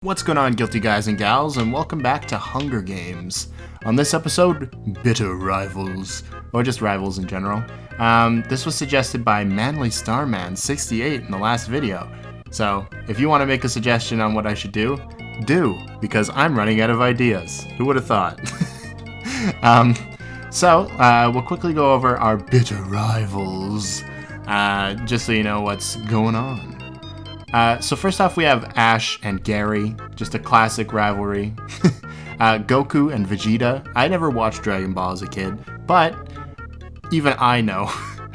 What's going on, guilty guys and gals, and welcome back to Hunger Games. On this episode, bitter rivals, or just rivals in general. This was suggested by Manly Starman 68 in the last video. So, if you want to make a suggestion on what I should do, because I'm running out of ideas. Who would have thought? We'll quickly go over our bitter rivals, just so you know what's going on. So first off, we have Ash and Gary, just a classic rivalry. Goku and Vegeta. I never watched Dragon Ball as a kid, but even I know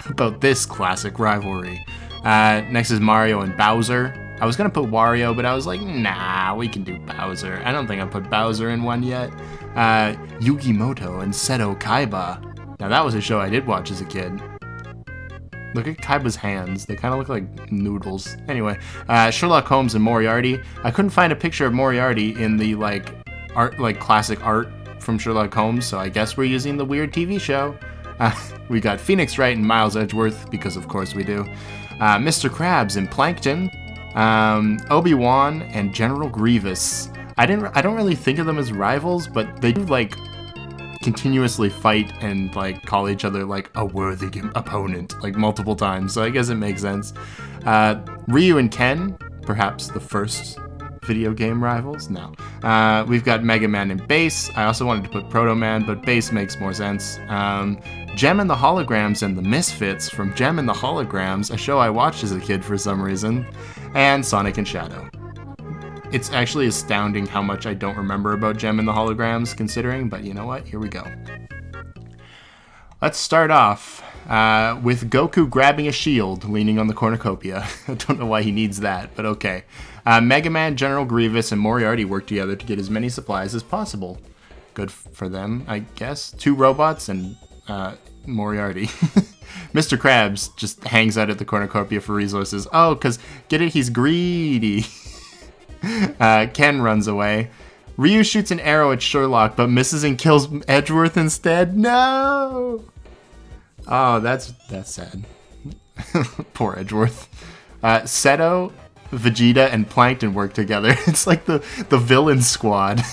about this classic rivalry. Next is Mario and Bowser. I was gonna put Wario, but I was like, nah, we can do Bowser. I don't think I put Bowser in one yet. Yugimoto and Seto Kaiba. Now that was a show I did watch as a kid. Look at Kaiba's hands. They kind of look like noodles. Anyway, Sherlock Holmes and Moriarty. I couldn't find a picture of Moriarty in the classic art from Sherlock Holmes, so I guess we're using the weird TV show. We got Phoenix Wright and Miles Edgeworth, because of course we do. Mr. Krabs and Plankton. Obi-Wan and General Grievous. I don't really think of them as rivals, but they do continuously fight and call each other a worthy opponent multiple times, so I guess it makes sense. Ryu and Ken, perhaps the first video game rivals. No. We've got Mega Man and Bass. I also wanted to put Proto Man, but Bass makes more sense. Gem and the Holograms and the Misfits from Gem and the Holograms, a show I watched as a kid for some reason, and Sonic and Shadow. It's actually astounding how much I don't remember about Gem and the Holograms, considering, but you know what? Here we go. Let's start off with Goku grabbing a shield, leaning on the cornucopia. I don't know why he needs that, but okay. Mega Man, General Grievous, and Moriarty work together to get as many supplies as possible. Good for them, I guess. 2 robots and Moriarty. Mr. Krabs just hangs out at the cornucopia for resources. Oh, because, get it, he's greedy. Ken runs away. Ryu shoots an arrow at Sherlock, but misses and kills Edgeworth instead. No! Oh, that's sad. Poor Edgeworth. Seto, Vegeta, and Plankton work together. It's like the villain squad.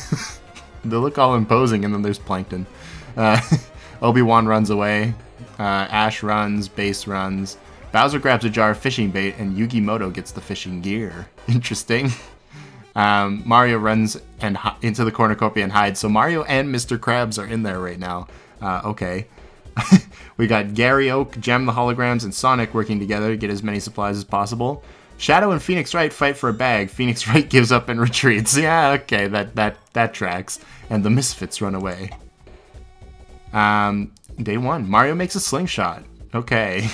They look all imposing, and then there's Plankton. Obi-Wan runs away. Ash runs. Bass runs. Bowser grabs a jar of fishing bait, and Yugimoto gets the fishing gear. Interesting. Mario runs into the cornucopia and hides. So Mario and Mr. Krabs are in there right now. Okay. We got Gary Oak, Gem the Holograms, and Sonic working together to get as many supplies as possible. Shadow and Phoenix Wright fight for a bag. Phoenix Wright gives up and retreats. Yeah, okay, that tracks. And the Misfits run away. Day 1. Mario makes a slingshot. Okay.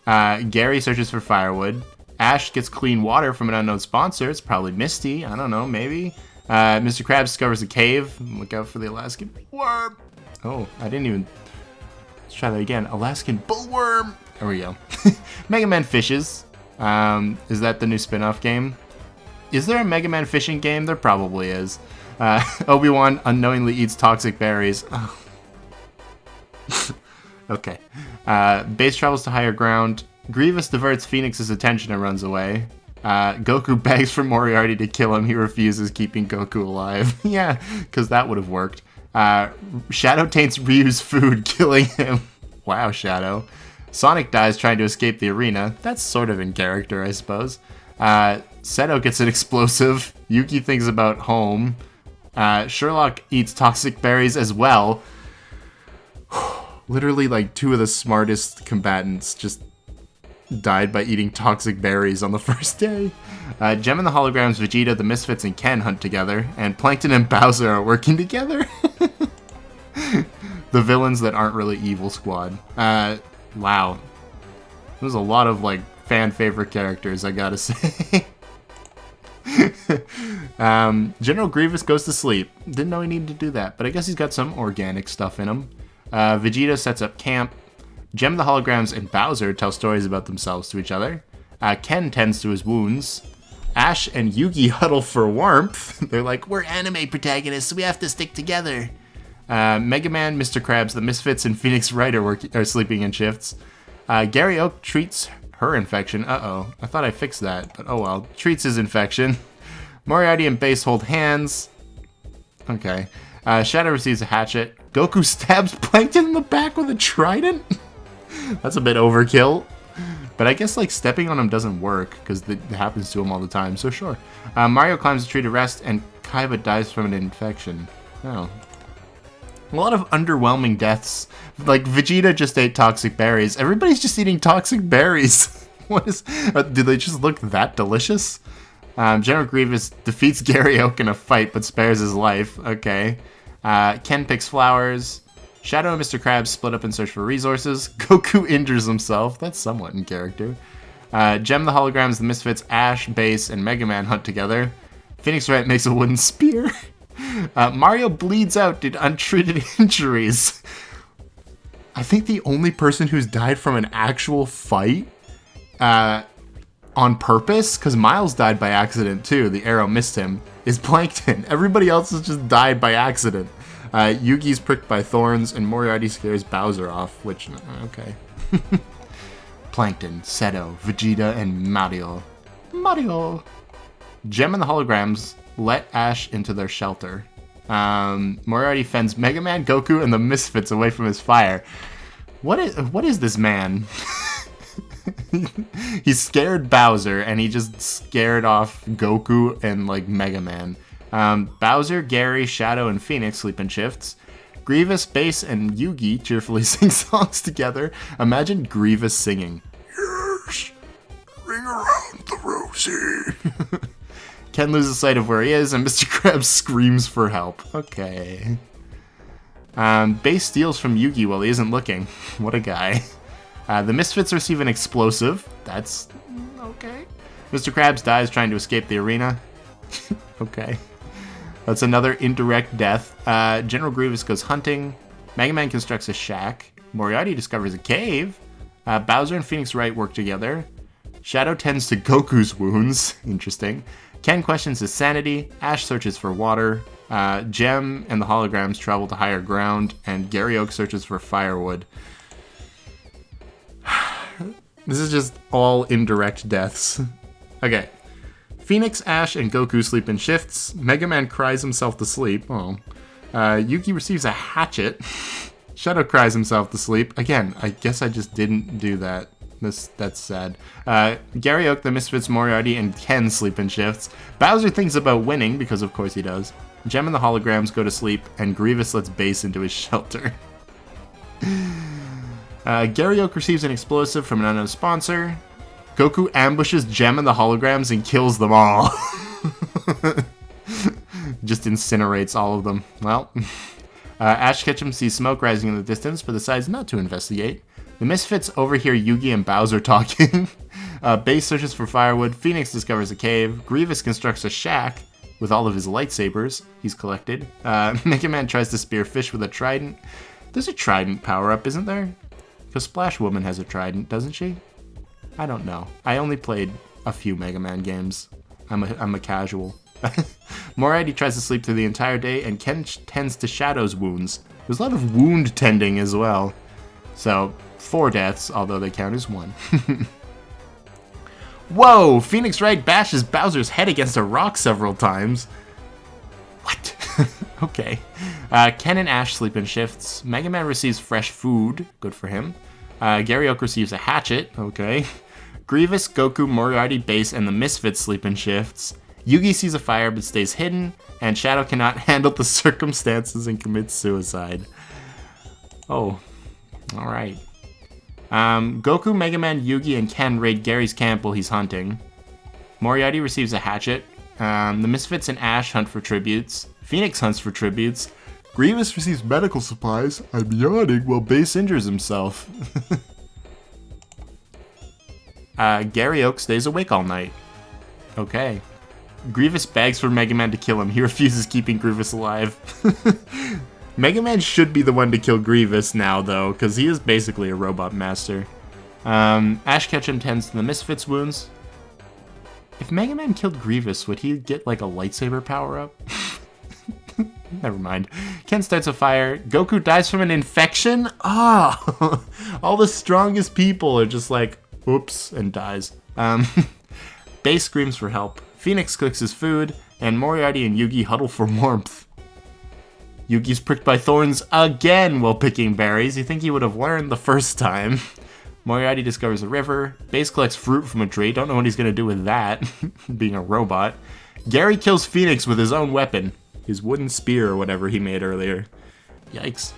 Gary searches for firewood. Ash gets clean water from an unknown sponsor. It's probably Misty. I don't know, maybe. Mr. Krabs discovers a cave. Look out for the Alaskan worm. Oh, I didn't even... Let's try that again. Alaskan bullworm. There we go. Mega Man fishes. Is that the new spin-off game? Is there a Mega Man fishing game? There probably is. Obi-Wan unknowingly eats toxic berries. Oh. Okay. Bass travels to higher ground. Grievous diverts Phoenix's attention and runs away. Goku begs for Moriarty to kill him. He refuses, keeping Goku alive. Yeah, because that would have worked. Shadow taints Ryu's food, killing him. Wow, Shadow. Sonic dies trying to escape the arena. That's sort of in character, I suppose. Seto gets an explosive. Yuki thinks about home. Sherlock eats toxic berries as well. Literally, 2 of the smartest combatants just died by eating toxic berries on the first day. Gem and the Holograms, Vegeta, the Misfits, and Ken hunt together, and Plankton and Bowser are working together. The villains that aren't really evil squad. Wow. There's a lot of, fan favorite characters, I gotta say. General Grievous goes to sleep. Didn't know he needed to do that, but I guess he's got some organic stuff in him. Vegeta sets up camp. Gem the Holograms and Bowser tell stories about themselves to each other. Ken tends to his wounds. Ash and Yugi huddle for warmth. They're like, we're anime protagonists, so we have to stick together. Mega Man, Mr. Krabs, the Misfits, and Phoenix Wright are sleeping in shifts. Gary Oak treats her infection. Uh-oh. I thought I fixed that, but oh well. Treats his infection. Moriarty and Base hold hands. Okay. Shadow receives a hatchet. Goku stabs Plankton in the back with a trident? That's a bit overkill. But I guess, like, stepping on him doesn't work, because it happens to him all the time, so sure. Mario climbs a tree to rest, and Kaiba dies from an infection. Oh. A lot of underwhelming deaths. Like, Vegeta just ate toxic berries. Everybody's just eating toxic berries. What is... do they just look that delicious? General Grievous defeats Gary Oak in a fight, but spares his life. Okay. Ken picks flowers. Shadow and Mr. Krabs split up in search for resources. Goku injures himself. That's somewhat in character. Gem the Holograms, the Misfits, Ash, Base, and Mega Man hunt together. Phoenix Wright makes a wooden spear. Mario bleeds out due to untreated injuries. I think the only person who's died from an actual fight on purpose, because Miles died by accident too, the arrow missed him, is Plankton. Everybody else has just died by accident. Yugi's pricked by thorns, and Moriarty scares Bowser off, which, okay. Plankton, Seto, Vegeta, and Mario. Mario! Gem and the Holograms let Ash into their shelter. Moriarty fends Mega Man, Goku, and the Misfits away from his fire. What is this man? He scared Bowser, and he just scared off Goku and, like, Mega Man. Bowser, Gary, Shadow, and Phoenix sleep in shifts. Grievous, Base, and Yugi cheerfully sing songs together. Imagine Grievous singing. Yes! Ring around the rosy! Ken loses sight of where he is, and Mr. Krabs screams for help. Okay. Base steals from Yugi while he isn't looking. What a guy. The Misfits receive an explosive. That's okay. Mr. Krabs dies trying to escape the arena. Okay. That's another indirect death. General Grievous goes hunting. Mega Man constructs a shack. Moriarty discovers a cave. Bowser and Phoenix Wright work together. Shadow tends to Goku's wounds. Interesting. Ken questions his sanity. Ash searches for water. Gem and the Holograms travel to higher ground. And Gary Oak searches for firewood. This is just all indirect deaths. Okay. Phoenix, Ash, and Goku sleep in shifts. Mega Man cries himself to sleep. Oh. Yugi receives a hatchet. Shadow cries himself to sleep. Again, I guess I just didn't do that. That's sad. Gary Oak, the Misfits, Moriarty, and Ken sleep in shifts. Bowser thinks about winning, because of course he does. Gem and the Holograms go to sleep, and Grievous lets Base into his shelter. Gary Oak receives an explosive from an unknown sponsor. Goku ambushes Gem and the Holograms and kills them all. Just incinerates all of them. Well, Ash Ketchum sees smoke rising in the distance, but decides not to investigate. The Misfits overhear Yugi and Bowser talking. Base searches for firewood. Phoenix discovers a cave. Grievous constructs a shack with all of his lightsabers he's collected. Mega Man tries to spear fish with a trident. There's a trident power-up, isn't there? Because Splash Woman has a trident, doesn't she? I don't know. I only played a few Mega Man games. I'm a casual. Moriarty tries to sleep through the entire day, and Ken tends to Shadow's wounds. There's a lot of wound tending as well. So, 4 deaths, although they count as 1. Whoa! Phoenix Wright bashes Bowser's head against a rock several times. What? Okay. Ken and Ash sleep in shifts. Mega Man receives fresh food. Good for him. Gary Oak receives a hatchet. Okay. Grievous, Goku, Moriarty, Base, and the Misfits sleep in shifts. Yugi sees a fire but stays hidden. And Shadow cannot handle the circumstances and commits suicide. Oh. Alright. Goku, Mega Man, Yugi, and Ken raid Gary's camp while he's hunting. Moriarty receives a hatchet. The Misfits and Ash hunt for tributes. Phoenix hunts for tributes. Grievous receives medical supplies. I'm yawning while Base injures himself. Gary Oak stays awake all night. Okay. Grievous begs for Mega Man to kill him. He refuses keeping Grievous alive. Mega Man should be the one to kill Grievous now, though, because he is basically a robot master. Ash Ketchum tends to the Misfits' wounds. If Mega Man killed Grievous, would he get, like, a lightsaber power-up? Never mind. Ken starts a fire. Goku dies from an infection? Ah! All the strongest people are just like, oops, and dies. Base screams for help. Phoenix cooks his food, and Moriarty and Yugi huddle for warmth. Yugi's pricked by thorns again while picking berries. You think he would have learned the first time. Moriarty discovers a river. Base collects fruit from a tree. Don't know what he's going to do with that, being a robot. Gary kills Phoenix with his own weapon. His wooden spear or whatever he made earlier. Yikes.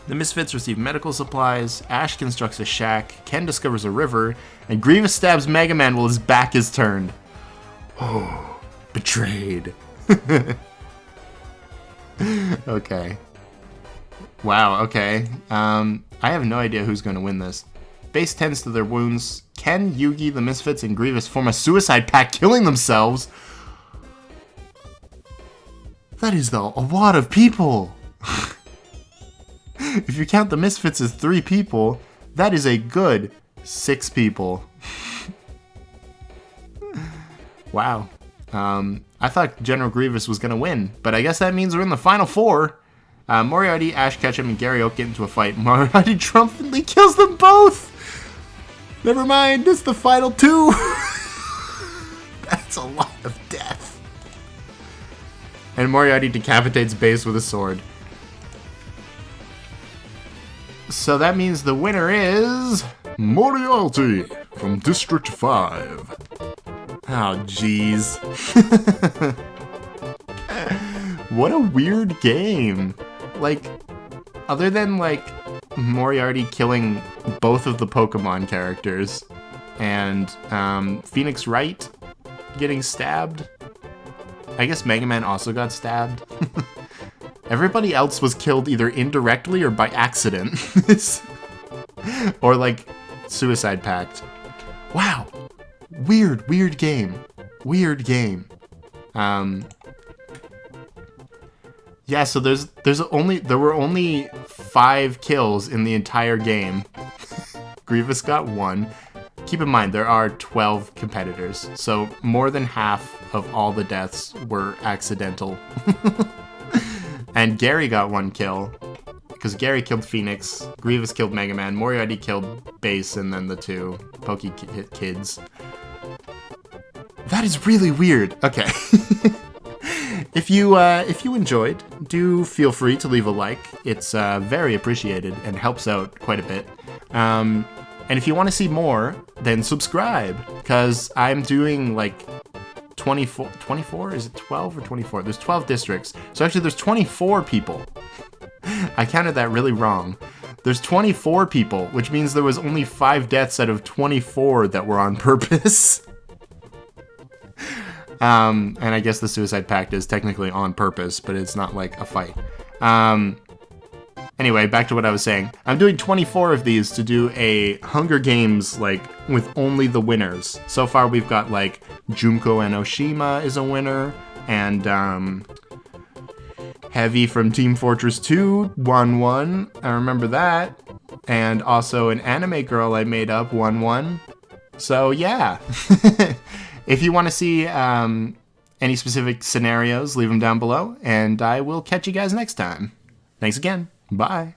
The Misfits receive medical supplies. Ash constructs a shack. Ken discovers a river. And Grievous stabs Mega Man while his back is turned. Oh, betrayed. Okay. Wow, okay. I have no idea who's going to win this. Base tends to their wounds. Ken, Yugi, the Misfits, and Grievous form a suicide pact, killing themselves. That is a lot of people. If you count the Misfits as 3 people, that is a good 6 people. Wow. I thought General Grievous was going to win, but I guess that means we're in the final 4. Moriarty, Ash Ketchum, and Gary Oak get into a fight. Moriarty triumphantly kills them both! Never mind, it's the final 2! That's a lot of death. And Moriarty decapitates Base with a sword. So that means the winner is... Moriarty from District 5. Oh, jeez. What a weird game. Like, other than, like, Moriarty killing both of the Pokemon characters and Phoenix Wright getting stabbed. I guess Mega Man also got stabbed. Everybody else was killed either indirectly or by accident. Or, like, suicide pact. Wow. Weird game. Weird game. Yeah, so there were only 5 kills in the entire game. Grievous got 1. Keep in mind, there are 12 competitors, so more than half of all the deaths were accidental. And Gary got 1 kill, because Gary killed Phoenix, Grievous killed Mega Man, Moriarty killed Base, and then the 2 Kids. That is really weird. Okay. If you enjoyed, do feel free to leave a like. It's very appreciated and helps out quite a bit. And if you want to see more, then subscribe, because I'm doing like 24, is it 12 or 24? There's 12 districts. So actually there's 24 people. I counted that really wrong. There's 24 people, which means there was only 5 deaths out of 24 that were on purpose. And I guess the suicide pact is technically on purpose, but it's not like a fight. Anyway, back to what I was saying. I'm doing 24 of these to do a Hunger Games, like, with only the winners. So far we've got, like, Junko and Oshima is a winner, and, Heavy from Team Fortress 2 won 1. I remember that. And also an anime girl I made up won 1. So, yeah. If you want to see any specific scenarios, leave them down below, and I will catch you guys next time. Thanks again. Bye.